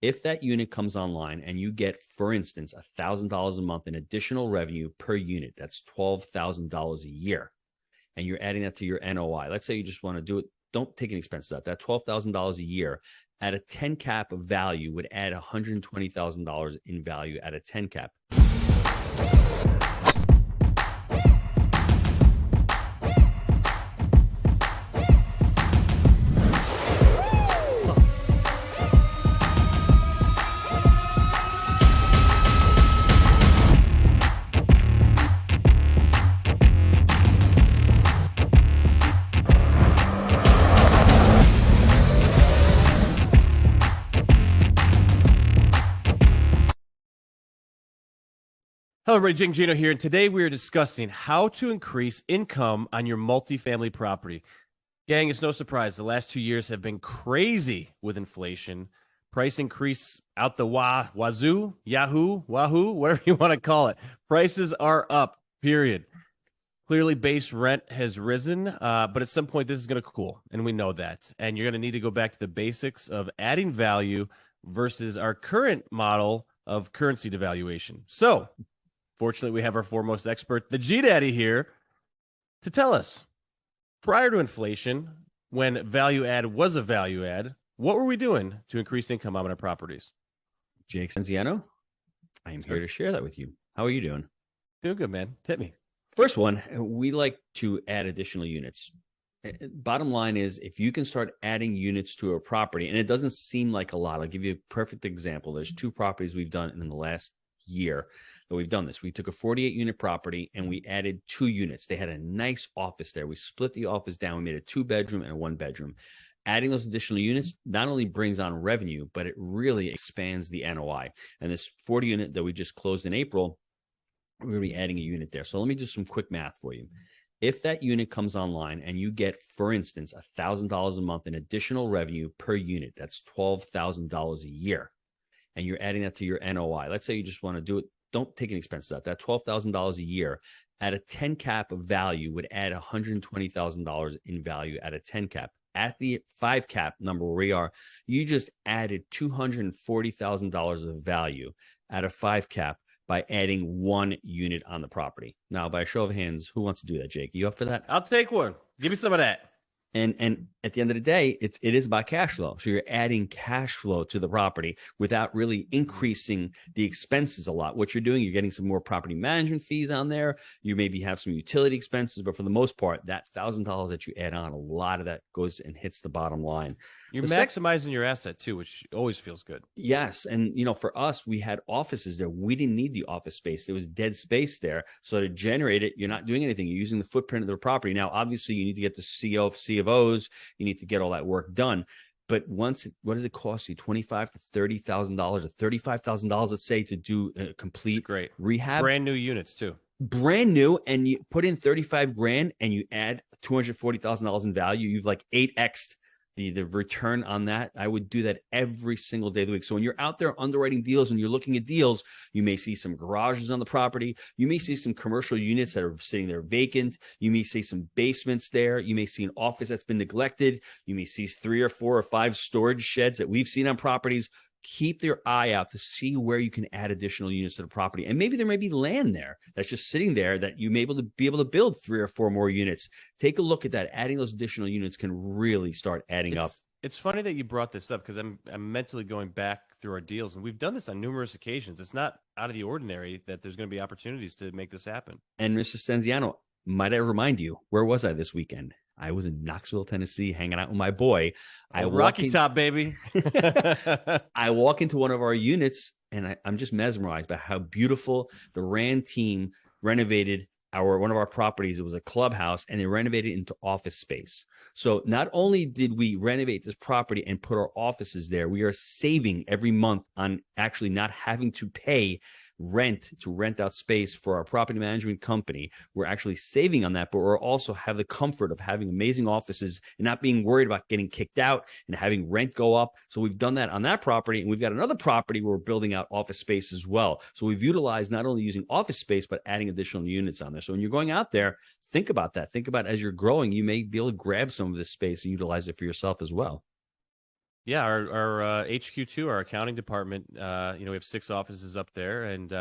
If that unit comes online and you get, for instance, $1,000 a month in additional revenue per unit, that's $12,000 a year, and you're adding that to your NOI. Let's say you just want to do it. Don't take any expenses out. That $12,000 a year at a 10 cap of value would add $120,000 in value at a 10 cap. Hello, everybody. Gino here, and today we are discussing how to increase income on your multifamily property. Gang, it's no surprise. The last 2 years have been crazy with inflation. Price increase out the wazoo, Yahoo, Wahoo, whatever you want to call it. Prices are up, period. Clearly, base rent has risen, but at some point, this is going to cool, and we know that. And you're going to need to go back to the basics of adding value versus our current model of currency devaluation. So, fortunately, we have our foremost expert, the G-Daddy, here to tell us, prior to inflation, when value add was a value add, what were we doing to increase income on our properties? Jake Senziano, I am here to share that with you. How are you doing? Doing good, man. Hit me. First one, we like to add additional units. Bottom line is, if you can start adding units to a property, and it doesn't seem like a lot. I'll give you a perfect example. There's 2 properties we've done in the last year that we've done this. We took a 48-unit property and we added 2 units. They had a nice office there. We split the office down. We made a 2-bedroom and a 1-bedroom. Adding those additional units not only brings on revenue, but it really expands the NOI. And this 40 unit that we just closed in April, we're going to be adding a unit there. So let me do some quick math for you. If that unit comes online and you get, for instance, $1,000 a month in additional revenue per unit, that's $12,000 a year, and you're adding that to your NOI. Let's say you just want to do it. Don't take any expenses out. That $12,000 a year at a 10 cap of value would add $120,000 in value at a 10 cap. At the 5 cap number where we are, you just added $240,000 of value at a 5 cap by adding 1 unit on the property. Now, by a show of hands, who wants to do that, Jake? You up for that? I'll take one. Give me some of that. And at the end of the day, it is about cash flow. So you're adding cash flow to the property without really increasing the expenses a lot. What you're doing, you're getting some more property management fees on there. You maybe have some utility expenses, but for the most part, that $1,000 that you add on, a lot of that goes and hits the bottom line. You're maximizing your asset too, which always feels good. Yes. And, for us, we had offices there. We didn't need the office space. There was dead space there. So to generate it, you're not doing anything. You're using the footprint of the property. Now, obviously, you need to get the C of O's. You need to get all that work done. But what does it cost you? $25,000 to $30,000 or $35,000, let's say, to do a complete rehab? Brand new units too. Brand new, and you put in $35,000 and you add $240,000 in value. You've like 8x'd the return on that. I would do that every single day of the week. So when you're out there underwriting deals and you're looking at deals, you may see some garages on the property. You may see some commercial units that are sitting there vacant. You may see some basements there. You may see an office that's been neglected. You may see 3 or 4 or 5 storage sheds that we've seen on properties. Keep your eye out to see where you can add additional units to the property. And maybe there may be land there that's just sitting there that you may be able to build 3 or 4 more units. Take a look at that. Adding those additional units can really start adding up. It's funny that you brought this up because I'm mentally going back through our deals, and we've done this on numerous occasions. It's not out of the ordinary that there's going to be opportunities to make this happen. And Mr. Stenziano, might I remind you, where was I this weekend? I was in Knoxville, Tennessee, hanging out with my boy. Rocky Top, baby. I walk into one of our units, and I'm just mesmerized by how beautiful the Rand team renovated one of our properties. It was a clubhouse, and they renovated it into office space. So not only did we renovate this property and put our offices there, we are saving every month on actually not having to pay rent to rent out space for our property management company. We're actually saving on that, but we're also have the comfort of having amazing offices and not being worried about getting kicked out and having rent go up. So we've done that on that property, and we've got another property where we're building out office space as well. So we've utilized not only using office space, but adding additional units on there. So when you're going out there, think about that. Think about as you're growing, you may be able to grab some of this space and utilize it for yourself as well. Yeah, our HQ2, our accounting department, we have 6 offices up there, and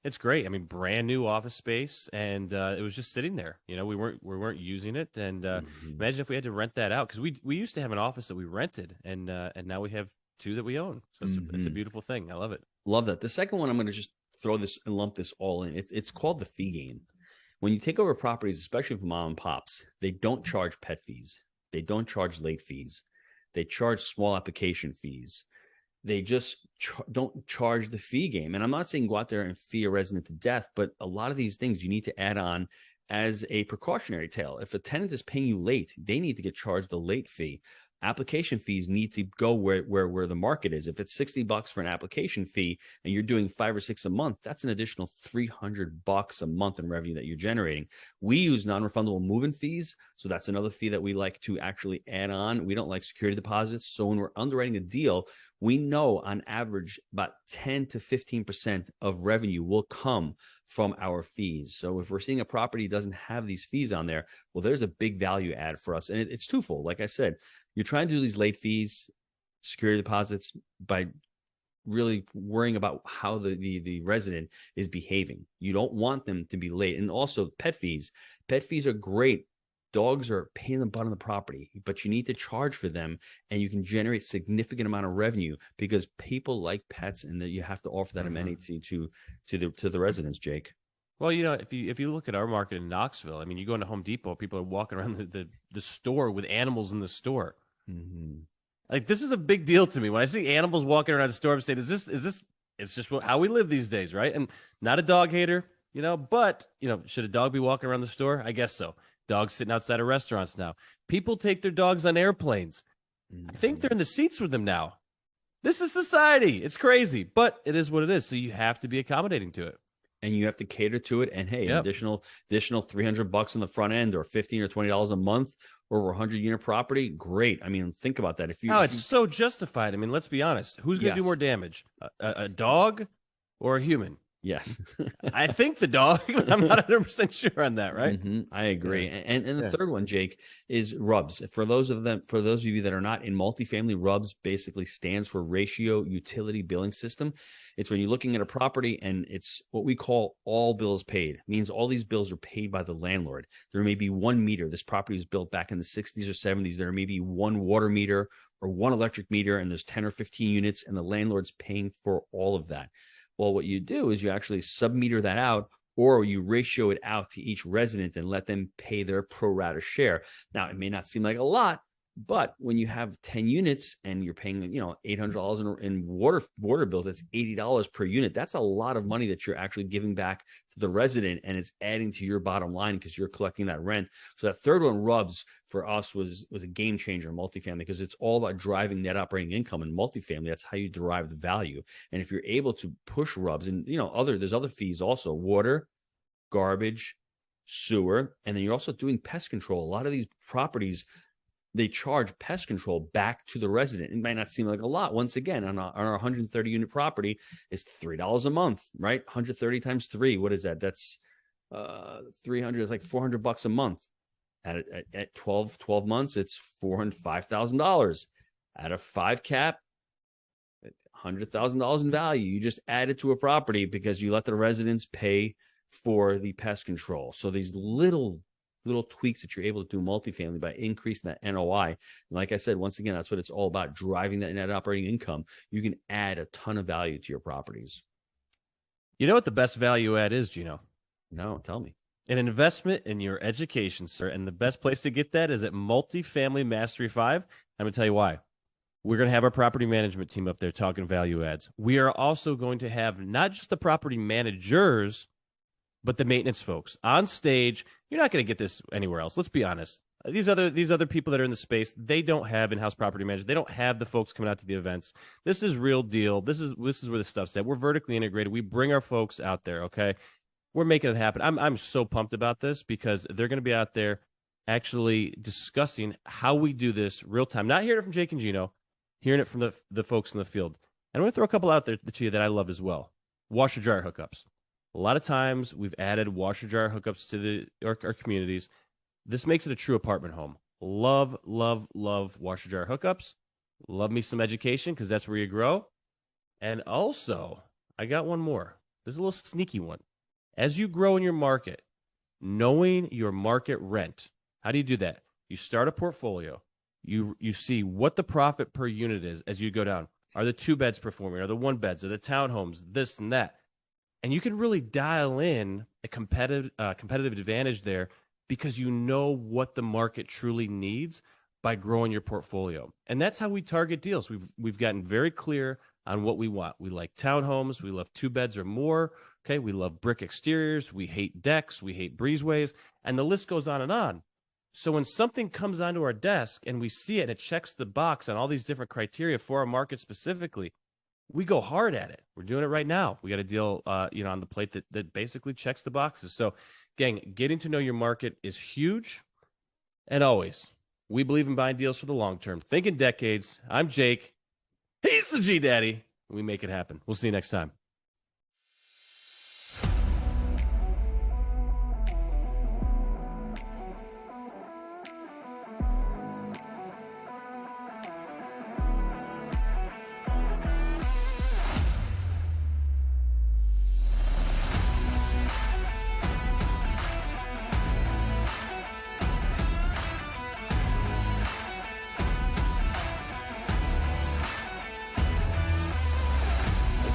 it's great. I mean, brand new office space, and it was just sitting there. We weren't using it, and Mhm. imagine if we had to rent that out because we used to have an office that we rented, and now we have two that we own. So it's a Mhm. beautiful thing. I love it. Love that. The second one, I'm going to just throw this and lump this all in. It's called the fee game. When you take over properties, especially from mom and pops, they don't charge pet fees. They don't charge late fees. They charge small application fees. They just don't charge the fee game. And I'm not saying go out there and fee a resident to death, but a lot of these things you need to add on as a precautionary tale. If a tenant is paying you late, they need to get charged the late fee. Application fees need to go where the market is. If it's $60 for an application fee and you're doing 5 or 6 a month, that's an additional $300 a month in revenue that you're generating. We use non-refundable move-in fees, so that's another fee that we like to actually add on. We don't like security deposits, so when we're underwriting a deal, we know on average about 10 to 15% of revenue will come from our fees. So if we're seeing a property doesn't have these fees on there, well, there's a big value add for us. And it's twofold. Like I said, you're trying to do these late fees, security deposits by really worrying about how the resident is behaving. You don't want them to be late. And also pet fees. Pet fees are great. Dogs are a pain in the butt on the property, but you need to charge for them, and you can generate significant amount of revenue because people like pets, and that you have to offer that Hmm. amenity to the residents. Jake. Well, if you look at our market in Knoxville, I mean, you go into Home Depot, people are walking around the store with animals in the store. Mm-hmm. Like this is a big deal to me. When I see animals walking around the store, I'm saying, is this? It's just how we live these days, right? And not a dog hater, but should a dog be walking around the store? I guess so. Dogs sitting outside of restaurants now. People take their dogs on airplanes. I think Mm-hmm. they're in the seats with them now. This is society. It's crazy, but it is what it is. So you have to be accommodating to it. And you have to cater to it. And hey, an Yep. additional $300 on the front end, or $15 or $20 a month, or over 100 unit property. Great. I mean, think about that. If you, Oh, if it's you, so justified. I mean, let's be honest. Who's going to do yes, more damage, a dog or a human? yes. I think the dog, but I'm not 100% sure on that, right? I Yeah. agree. And the Yeah. third one, Jake, is RUBS. For those of you that are not in multifamily, RUBS basically stands for Ratio Utility Billing System. It's when you're looking at a property and it's what we call all bills paid. It means all these bills are paid by the landlord. There may be one meter. This property was built back in the 60s or 70s. There may be one water meter or one electric meter, and there's 10 or 15 units, and the landlord's paying for all of that. Well, what you do is you actually submeter that out, or you ratio it out to each resident and let them pay their pro rata share. Now, it may not seem like a lot, but when you have 10 units and you're paying, $800 in water bills, that's $80 per unit. That's a lot of money that you're actually giving back to the resident, and it's adding to your bottom line because you're collecting that rent. So that third one, RUBS, for us was a game changer in multifamily because it's all about driving net operating income in multifamily. That's how you derive the value. And if you're able to push RUBS, and there's other fees also, water, garbage, sewer, and then you're also doing pest control. A lot of these properties, they charge pest control back to the resident. It might not seem like a lot. Once again, on our 130 unit property, it's $3 a month, right? 130 times three. What is that? That's 300, it's like $400 a month. At 12 months, it's $405,000. At a 5 cap, $100,000 in value. You just add it to a property because you let the residents pay for the pest control. So these little tweaks that you're able to do multifamily by increasing that NOI. And like I said, once again, that's what it's all about, driving that net operating income. You can add a ton of value to your properties. You know what the best value add is, Gino? No, tell me. An investment in your education, sir. And the best place to get that is at Multifamily Mastery 5. I'm going to tell you why. We're going to have our property management team up there talking value adds. We are also going to have not just the property managers, but the maintenance folks on stage. You're not going to get this anywhere else. Let's be honest. These other people that are in the space, they don't have in-house property managers. They don't have the folks coming out to the events. This is real deal. This is where the stuff's at. We're vertically integrated. We bring our folks out there. Okay, we're making it happen. I'm so pumped about this because they're going to be out there actually discussing how we do this real time. Not hearing it from Jake and Gino, hearing it from the folks in the field. And I'm going to throw a couple out there to you that I love as well. Washer dryer hookups. A lot of times we've added washer dryer hookups to our communities. This makes it a true apartment home. Love, love, love washer dryer hookups. Love me some education because that's where you grow. And also, I got one more. This is a little sneaky one. As you grow in your market, knowing your market rent. How do you do that? You start a portfolio. You see what the profit per unit is as you go down. Are the 2 beds performing? Are the 1 beds? Are the townhomes? This and that. And you can really dial in a competitive advantage there because you know what the market truly needs by growing your portfolio. And that's how we target deals. We've gotten very clear on what we want. We like townhomes. We love 2 beds or more. Okay, we love brick exteriors. We hate decks. We hate breezeways. And the list goes on and on. So when something comes onto our desk and we see it and it checks the box on all these different criteria for our market specifically, we go hard at it. We're doing it right now. We got a deal on the plate that basically checks the boxes. So, gang, getting to know your market is huge. And always, we believe in buying deals for the long term. Think in decades. I'm Jake. He's the G Daddy. We make it happen. We'll see you next time.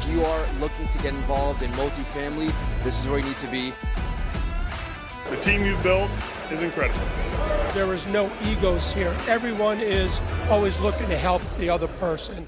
If you are looking to get involved in multifamily, this is where you need to be. The team you've built is incredible. There is no egos here. Everyone is always looking to help the other person.